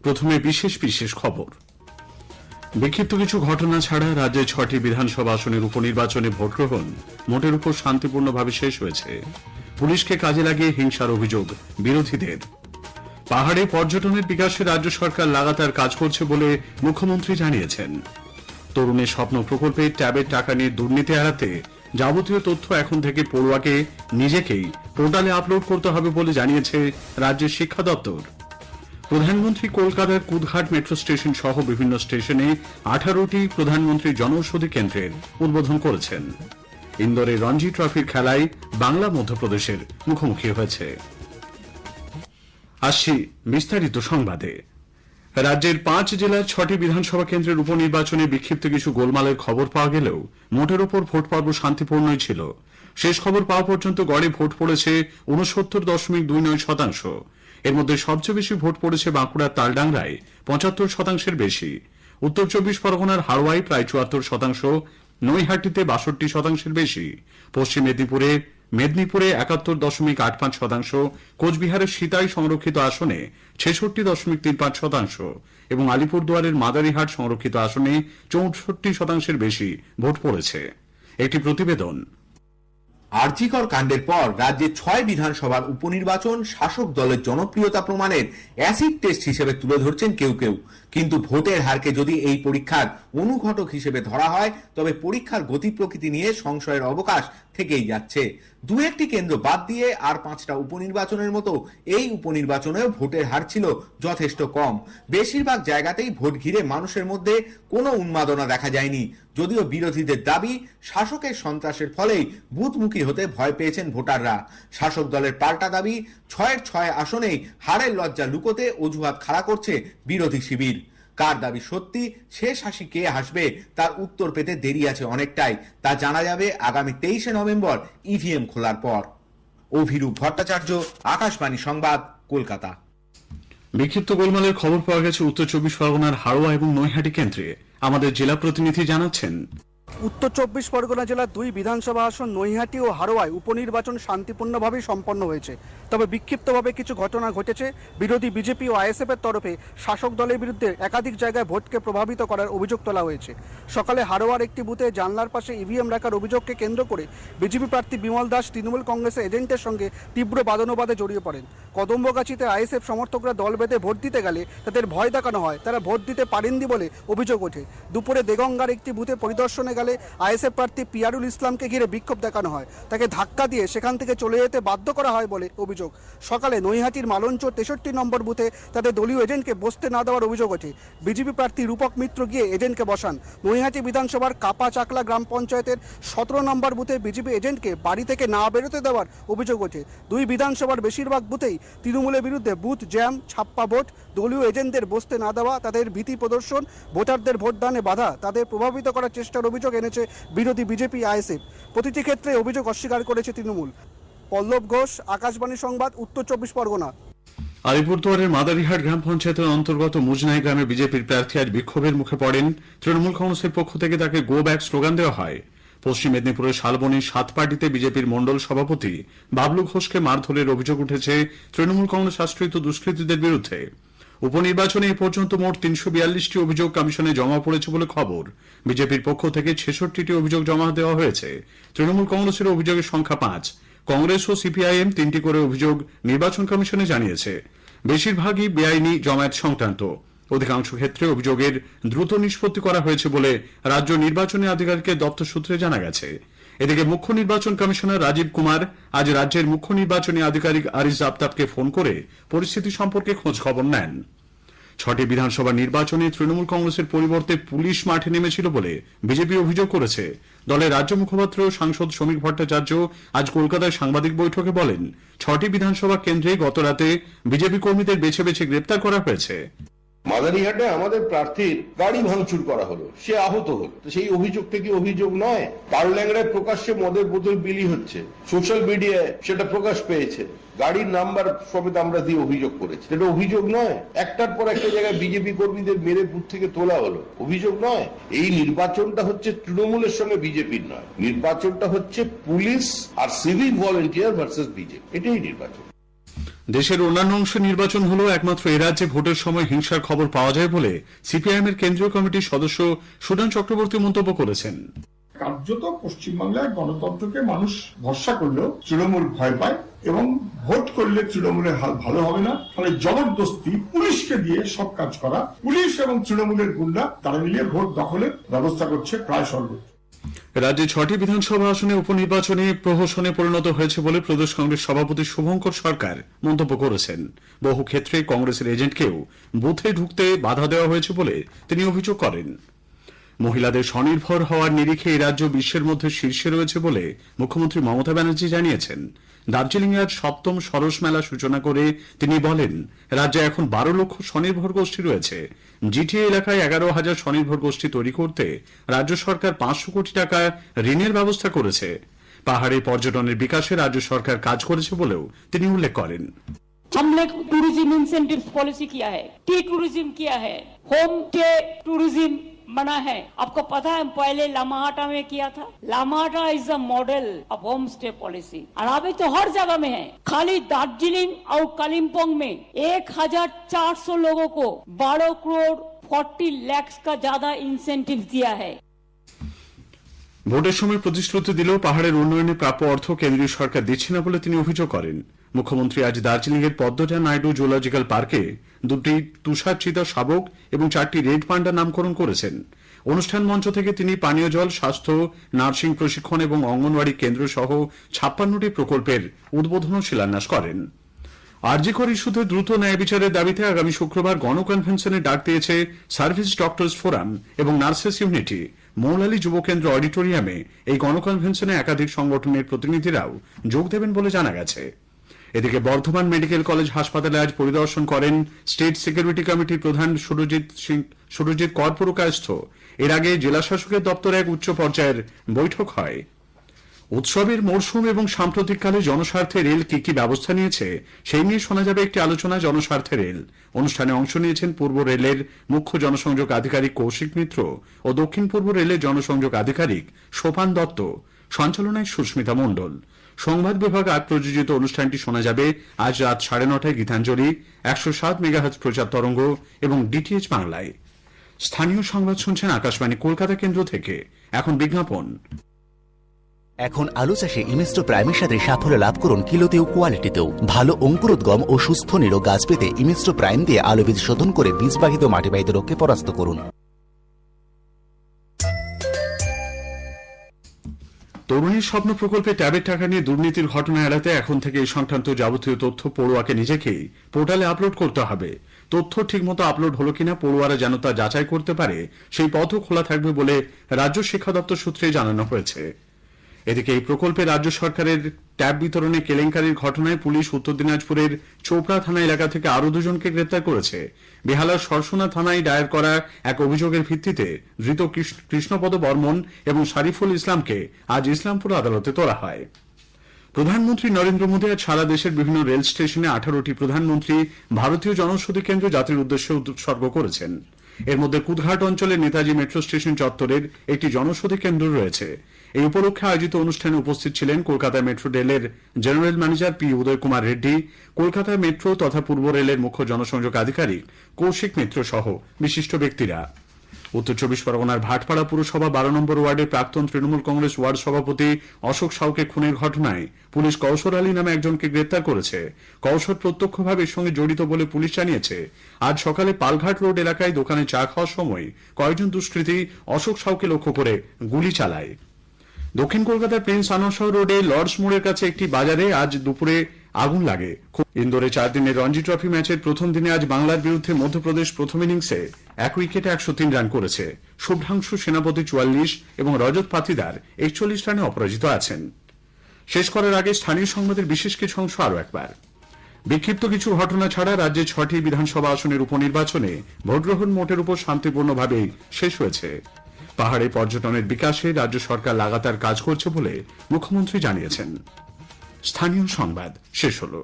প্রথমে বিশেষ বিশেষ খবর। বিক্ষিপ্ত কিছু ঘটনা ছাড়া রাজ্যে 6টি বিধানসভা আসনের উপনির্বাচনে ভোট গ্রহণ মোটের উপর শান্তিপূর্ণভাবে শেষ হয়েছে। পুলিশকে কাজে লাগিয়ে হিংসার অভিযোগ বিরোধীদের। পাহাড়ে পর্যটনের বিকাশে রাজ্য সরকার লাগাতার কাজ করছে বলে মুখ্যমন্ত্রী জানিয়েছেন। তরুণের স্বপ্ন প্রকল্পে ট্যাবের টাকা নিয়ে দুর্নীতি এড়াতে যাবতীয় তথ্য এখন থেকে পড়ুয়াকে নিজেকেই পোর্টালে আপলোড করতে হবে বলে জানিয়েছে রাজ্যের শিক্ষা দপ্তর। প্রধানমন্ত্রী কলকাতার কুদঘাট মেট্রো স্টেশন সহ বিভিন্ন স্টেশনে 18টি প্রধানমন্ত্রী জনৌষধি কেন্দ্রের উদ্বোধন করেছেন। ইন্দোরের রঞ্জি ট্রফির খেলায় বাংলা মধ্যপ্রদেশের মুখোমুখি হয়েছে। আসছি বিস্তারিত সংবাদে। রাজ্যের 5 জেলার 6টি বিধানসভা কেন্দ্রের উপনির্বাচনে বিক্ষিপ্ত কিছু গোলমালের খবর পাওয়া গেলেও মোটের ওপর ভোট পর্ব শান্তিপূর্ণই ছিল। শেষ খবর পাওয়া পর্যন্ত গড়ে ভোট পড়েছে 69.29%। এর মধ্যে সবচেয়ে বেশি ভোট পড়েছে বাঁকুড়ার তালডাংরায় 75%-এর বেশি, উত্তর 24 পরগনার হাড়োয়ায় প্রায় 74%, নৈহাটিতে 62%-এর বেশি, পশ্চিম মেদিনীপুরে 71.85%, কোচবিহারের সিতাই সংরক্ষিত আসনে 66.35% এবং আলিপুরদুয়ারের মাদারিহাট সংরক্ষিত আসনে 64%-এর বেশি ভোট পড়েছে। একটি প্রতিবেদন। আরজিকর কাণ্ডের পর রাজ্যে 6 বিধানসভার উপনির্বাচন শাসক দলের জনপ্রিয়তা প্রমাণের অ্যাসিড টেস্ট হিসেবে তুলে ধরছেন কেউ কেউ। কিন্তু ভোটের হারকে যদি এই পরীক্ষার অনুঘটক হিসেবে ধরা হয় তবে পরীক্ষার গতি প্রকৃতি নিয়ে সংশয়ের অবকাশ থেকেই যাচ্ছে। 2-1টি কেন্দ্র বাদ দিয়ে আর 5টা উপনির্বাচনের মতো এই উপনির্বাচনেও ভোটের হার ছিল যথেষ্ট কম। বেশিরভাগ জায়গাতেই ভোট ঘিরে মানুষের মধ্যে কোনো উন্মাদনা দেখা যায়নি, যদিও বিরোধীদের দাবি শাসকের সন্ত্রাসের ফলেই বুথমুখী হতে ভয় পেয়েছেন ভোটাররা। শাসক দলের পাল্টা দাবি 6-এর 6 আসনেই হারের লজ্জা লুকোতে অজুহাত খাড়া করছে বিরোধী শিবির। কার দাবি সত্যি, শেষ হাসি কে হাসবে তার উত্তর পেতে দেরি আছে অনেকটাই। তা জানা যাবে আগামী 23শে নভেম্বর ইভিএম খোলার পর। অভিরূপ ভট্টাচার্য, আকাশবাণী সংবাদ, কলকাতা। বিক্ষিপ্ত গোলমালের খবর পাওয়া গেছে উত্তর 24 পরগনার হাড়োয়া এবং নৈহাটি কেন্দ্রে। আমাদের জেলা প্রতিনিধি জানাচ্ছেন। উত্তর 24 পরগনা জেলার 2 বিধানসভা আসন নৈহাটি ও হাড়োয়ায় উপনির্বাচন শান্তিপূর্ণভাবে সম্পন্ন হয়েছে। তবে বিক্ষিপ্তভাবে কিছু ঘটনা ঘটেছে। বিরোধী বিজেপি ও আইএসএফ এর তরফে শাসক দলের বিরুদ্ধে একাধিক জায়গায় ভোটকে প্রভাবিত করার অভিযোগ তোলা হয়েছে। সকালে হাড়োয়ার একটি বুথে জানলার পাশে ইভিএম রাখার অভিযোগকে কেন্দ্র করে বিজেপি প্রার্থী বিমল দাস তৃণমূল কংগ্রেসের এজেন্টের সঙ্গে তীব্র বাদানুবাদে জড়িয়ে পড়েন। কদম্বগাছিতে আইএসএফ সমর্থকরা দল বেঁধে ভোট দিতে গেলে তাদের ভয় দেখানো হয়, তারা ভোট দিতে পারেননি বলে অভিযোগ ওঠে। দুপুরে দেগঙ্গার একটি বুথে পরিদর্শনে গেলে আইএসএফ প্রার্থী পিয়ারুল ইসলামকে ঘিরে বিক্ষোভ দেখানো হয়, তাকে ধাক্কা দিয়ে সেখান থেকে চলে যেতে বাধ্য করা হয় বলে অভিযোগ। সকালে নৈহাটির মালঞ্চ 63 নম্বর বুথে তাদের দলীয় এজেন্টকে বসতে না দেওয়ার অভিযোগ ওঠে। বিজেপি প্রার্থী রূপক মিত্র গিয়ে এজেন্টকে বসান। নৈহাটি বিধানসভার কাপা চাকলা গ্রাম পঞ্চায়েতের 17 নম্বর বুথে বিজেপি এজেন্টকে বাড়ি থেকে না বেরোতে দেওয়ার অভিযোগ ওঠে। 2 বিধানসভার বেশিরভাগ বুথেই তৃণমূলের বিরুদ্ধে বুথ জ্যাম, ছাপ্পা ভোট, দলীয় এজেন্টদের বসতে না দেওয়া, তাদের ভীতি প্রদর্শন, ভোটারদের ভোটদানে বাধা, তাদের প্রভাবিত করার চেষ্টার অভিযোগ এনেছে বিরোধী বিজেপি আইএসএফ। প্রতিটি ক্ষেত্রে অভিযোগ অস্বীকার করেছে তৃণমূল। পল্লব ঘোষ, আকাশবাণী সংবাদ, উত্তর 24 পরগনা। আলিপুরদুয়ারের মাদারিহাট গ্রাম পঞ্চায়েতের অন্তর্গত মুজনাই গ্রামে বিজেপির প্রার্থী আজ বিক্ষোভের মুখে পড়েন। তৃণমূল কংগ্রেসের পক্ষ থেকে তাকে গো ব্যাক স্লোগান দেওয়া হয়। পশ্চিম মেদিনীপুরের শালবনীর সাতপাটিতে বিজেপির মন্ডল সভাপতি বাবলু ঘোষকে মারধরের অভিযোগ উঠেছে তৃণমূল কংগ্রেস আশ্রিত দুষ্কৃতীদের বিরুদ্ধে। উপনির্বাচনে এ পর্যন্ত মোট 342টি অভিযোগ কমিশনে জমা পড়েছে বলে খবর। বিজেপির পক্ষ থেকে 66টি অভিযোগ জমা দেওয়া হয়েছে। তৃণমূল কংগ্রেসের অভিযোগের সংখ্যা 5। কংগ্রেস ও সিপিআইএম 3টি করে অভিযোগ নির্বাচন কমিশনে জানিয়েছে। বেশিরভাগই বেআইনি জমায়েত সংক্রান্ত। অধিকাংশ ক্ষেত্রে অভিযোগের দ্রুত নিষ্পত্তি করা হয়েছে বলে রাজ্য নির্বাচনী আধিকারিকের দপ্তর সূত্রে জানা গেছে। এদিকে মুখ্য নির্বাচন কমিশনার রাজীব কুমার আজ রাজ্যের মুখ্য নির্বাচনী আধিকারিক আরিজ আফতাবকে ফোন করে পরিস্থিতি সম্পর্কে খোঁজ খবর নেন। 6টি বিধানসভা নির্বাচনে তৃণমূল কংগ্রেসের পরিবর্তে পুলিশ মাঠে নেমেছিল বলে বিজেপি অভিযোগ করেছে। দলের রাজ্য মুখপাত্র সাংসদ শ্রমিক ভট্টাচার্য আজ কলকাতায় সাংবাদিক বৈঠকে বলেন, 6টি বিধানসভা কেন্দ্রে গতরাতে বিজেপি কর্মীদের বেছে বেছে গ্রেপ্তার করা হয়েছে। মাদারিহাটে আমাদের প্রার্থীর গাড়ি ভাঙচুর করা হলো, সে আহত হলো। তো সেই অভিযোগটা কি অভিযোগ নয়? তালড্যাংরায় প্রকাশ্যে মদের বোতল বিলি হচ্ছে, সোশ্যাল মিডিয়ায় সেটা প্রকাশ পেয়েছে, গাড়ির নাম্বার সমেত আমরা দিয়ে অভিযোগ করেছি। এটা অভিযোগ নয়? একটার পর একটা জায়গায় বিজেপি কর্মীদের মেরে বুথ থেকে তোলা হলো, অভিযোগ নয়? এই নির্বাচনটা হচ্ছে তৃণমূলের সঙ্গে বিজেপির নয়, নির্বাচনটা হচ্ছে পুলিশ আর সিভিক ভলেন্টিয়ার ভার্সেস বিজেপি, এটাই নির্বাচন। দেশের অন্যান্য অংশে নির্বাচন হলেও একমাত্র এ রাজ্যে ভোটের সময় হিংসার খবর পাওয়া যায় বলে সিপিআইএম এর কেন্দ্রীয় কমিটির সদস্য সুজন চক্রবর্তী মন্তব্য করেছেন। কার্যত পশ্চিমবাংলায় গণতন্ত্রকে মানুষ ভরসা করলেও তৃণমূল ভয় পায় এবং ভোট করলে তৃণমূলের হাল ভালো হবে না, ফলে জবরদস্তি পুলিশকে দিয়ে সব কাজ করা, পুলিশ এবং তৃণমূলের গুন্ডা তারা মিলিয়ে ভোট দখলের ব্যবস্থা করছে প্রায় সর্বোচ্চ। রাজ্যে 6টি বিধানসভা আসনে উপনির্বাচনে প্রহসনে পরিণত হয়েছে বলে প্রদেশ কংগ্রেস সভাপতি শুভঙ্কর সরকার মন্তব্য করেছেন। বহু ক্ষেত্রে কংগ্রেসের এজেন্টকেও বুথে ঢুকতে বাধা দেওয়া হয়েছে বলে তিনি অভিযোগ করেন। মহিলাদের স্বনির্ভর হওয়ার নিরিখে এই রাজ্য বিশ্বের মধ্যে শীর্ষে রয়েছে বলে মুখ্যমন্ত্রী মমতা ব্যানার্জি জানিয়েছেন। দার্জিলিংয়ে আজ 7ম সরস মেলা সূচনা করে তিনি বলেন, রাজ্যে এখন 12 লক্ষ স্বনির্ভর গোষ্ঠী রয়েছে। জিটিএ এলাকায় 11,000 স্বনির্ভর গোষ্ঠী তৈরি করতে রাজ্য সরকার 500 কোটি টাকা ঋণের ব্যবস্থা করেছে। পাহাড়ে পর্যটনের বিকাশে রাজ্য সরকার কাজ করেছে বলেও তিনি উল্লেখ করেন। हमने टूरिज्म इंसेंटिव पॉलिसी किया है, टी टूरिज्म किया है, होम स्टे टूरिज्म बना है। आपको पता है पहले लामाहाटा में किया था। Lamahatta is a model of home stay policy और अभी तो हर जगह में है। खाली दार्जिलिंग और कालिम्पोंग में 1,400 लोगों को 12 करोड़ 40 लाख का ज्यादा इंसेंटिव दिया है। ভোটের সময় প্রতিশ্রুতি দিলেও পাহাড়ের উন্নয়নে প্রাপ্য অর্থ কেন্দ্রীয় সরকার দিচ্ছে না বলে তিনি অভিযোগ করেন। মুখ্যমন্ত্রী আজ দার্জিলিংয়ের পদ্মজা নাইডু জুলজিক্যাল পার্কে 2টি তুষার চিতা শাবক এবং 4টি রেড পান্ডা নামকরণ করেছেন। অনুষ্ঠান মঞ্চ থেকে তিনি পানীয় জল, স্বাস্থ্য, নার্সিং প্রশিক্ষণ এবং অঙ্গনওয়াড়ি কেন্দ্র সহ 56টি প্রকল্পের উদ্বোধন ও শিলান্যাস করেন। আরজিকর ইস্যুতে দ্রুত ন্যায় বিচারের দাবিতে আগামী শুক্রবার গণকনভেনশনের ডাক দিয়েছে সার্ভিস ডক্টরস ফোরাম এবং নার্সেস ইউনিটি। মৌলালী যুব কেন্দ্র অডিটোরিয়ামে এই গণকনভেনশনে একাধিক সংগঠনের প্রতিনিধিরাও যোগ দেবেন বলে জানা গেছে। এদিকে বর্ধমান মেডিকেল কলেজ হাসপাতালে আজ পরিদর্শন করেন স্টেট সিকিউরিটি কমিটির প্রধান সুরজিৎ কর পুরকায়স্থ। এর আগে জেলা শাসকের দপ্তরে এক উচ্চ পর্যায়ের বৈঠক হয়। উৎসবের মরশুম এবং সাম্প্রতিককালে জনস্বার্থে রেল কি কি ব্যবস্থা নিয়েছে সেই নিয়ে শোনা যাবে একটি আলোচনা, জনস্বার্থে রেল। অনুষ্ঠানে অংশ নিয়েছেন পূর্ব রেলের মুখ্য জনসংযোগ আধিকারিক কৌশিক মিত্র ও দক্ষিণ পূর্ব রেলের জনসংযোগ আধিকারিক সোপান দত্ত। সঞ্চালনায় সুস্মিতা মণ্ডল। সংবাদ বিভাগ আজ প্রযোজিত অনুষ্ঠানটি শোনা যাবে আজ রাত 9:30 গীতাঞ্জলি, 107 মেগাহার্জ প্রচার তরঙ্গ এবং ডিটিএইচ বাংলায়। স্থানীয় সংবাদ শুনছেন আকাশবাণী কলকাতা কেন্দ্র থেকে। এখন বিজ্ঞাপন। এখন আলু চাষে ইমিস্টো প্রাইমের সাথে সাফল্য লাভ করুন কিলোতেও কোয়ালিটিতেও। ভালো অঙ্কুরোদ্গম ও সুস্থ নিরোগ গাছ পেতে ইমিস্টো প্রাইম দিয়ে আলু বীজ শোধন করে বীজবাহিত মাটিবাহিত রোগকে পরাস্ত করুন। তরুণীর স্বপ্ন প্রকল্পে ট্যাবের টাকা নিয়ে দুর্নীতির ঘটনা এড়াতে এখন থেকে এই সংক্রান্ত যাবতীয় তথ্য পড়ুয়াকে নিজেকেই পোর্টালে আপলোড করতে হবে। তথ্য ঠিকমতো আপলোড হলো কিনা পড়ুয়ারা যেন তা যাচাই করতে পারে সেই পথও খোলা থাকবে বলে রাজ্য শিক্ষা দপ্তর সূত্রে জানানো হয়েছে। এদিকে এই প্রকল্পে রাজ্য সরকারের ট্যাব বিতরণে কেলেঙ্কারির ঘটনায় পুলিশ উত্তর দিনাজপুরের চোপড়া থানা এলাকা থেকে আরও 2জনকে গ্রেপ্তার করেছে। বেহালার সরসোনা থানায় দায়ের করা এক অভিযোগের ভিত্তিতে ধৃত কৃষ্ণপদ বর্মন এবং শারিফুল ইসলামকে আজ ইসলামপুর আদালতে তোলা হয়। প্রধানমন্ত্রী নরেন্দ্র মোদী আজ সারা দেশের বিভিন্ন রেল স্টেশনে 18টি প্রধানমন্ত্রী ভারতীয় জনৌষধি কেন্দ্র যাত্রীর উদ্দেশ্যে উৎসর্গ করেছেন। এর মধ্যে কুদঘাট অঞ্চলে নেতাজি মেট্রো স্টেশন চত্বরের একটি জনৌষধি কেন্দ্র রয়েছে। এই উপলক্ষে আয়োজিত অনুষ্ঠানে উপস্থিত ছিলেন কলকাতা মেট্রো রেলের জেনারেল ম্যানেজার পি উদয় কুমার রেড্ডি, কলকাতা মেট্রো তথা পূর্ব রেলের মুখ্য জনসংযোগ আধিকারিক কৌশিক মিত্র সহ বিশিষ্ট ব্যক্তিরা। উত্তর 24 পরগনার ভাটপাড়া পুরসভা 12 নম্বর ওয়ার্ডের প্রাক্তন তৃণমূল কংগ্রেস ওয়ার্ড সভাপতি অশোক সাউকে খুনের ঘটনায় পুলিশ কৌশর আলী নামে একজনকে গ্রেপ্তার করেছে। কৌশর প্রত্যক্ষভাবে এর সঙ্গে জড়িত বলে পুলিশ জানিয়েছে। আজ সকালে পালঘাট রোড এলাকায় দোকানে চা খাওয়ার সময় কয়েকজন দুষ্কৃতী অশোক সাউকে লক্ষ্য করে গুলি চালায়। দক্ষিণ কলকাতার প্রিন্স আনন্দ রোডে লর্ডস মোড়ের কাছে একটি বাজারে আজ দুপুরে আগুন লাগে। ইন্দোরে 4 দিনের রঞ্জি ট্রফি ম্যাচের প্রথম দিনে আজ বাংলার বিরুদ্ধে মধ্যপ্রদেশ প্রথম ইনিংসে 1 উইকেটে 103 রান করেছে। শুভ্রাংশু সেনাপতি 44 এবং রজত পাতিদার 41 রানে অপরাজিত আছেন। শেষ করার আগে স্থানীয় সংবাদের বিশেষ কিছু অংশ আরও একবার। বিক্ষিপ্ত কিছু ঘটনা ছাড়া রাজ্যে 6টি বিধানসভা আসনের উপনির্বাচনে ভোটগ্রহণ মোটের উপর শান্তিপূর্ণভাবেই শেষ হয়েছে। পাহাড়ে পর্যটনের বিকাশে রাজ্য সরকার লাগাতার কাজ করছে বলে মুখ্যমন্ত্রী জানিয়েছেন। স্থানীয় সংবাদ শেষ হলো।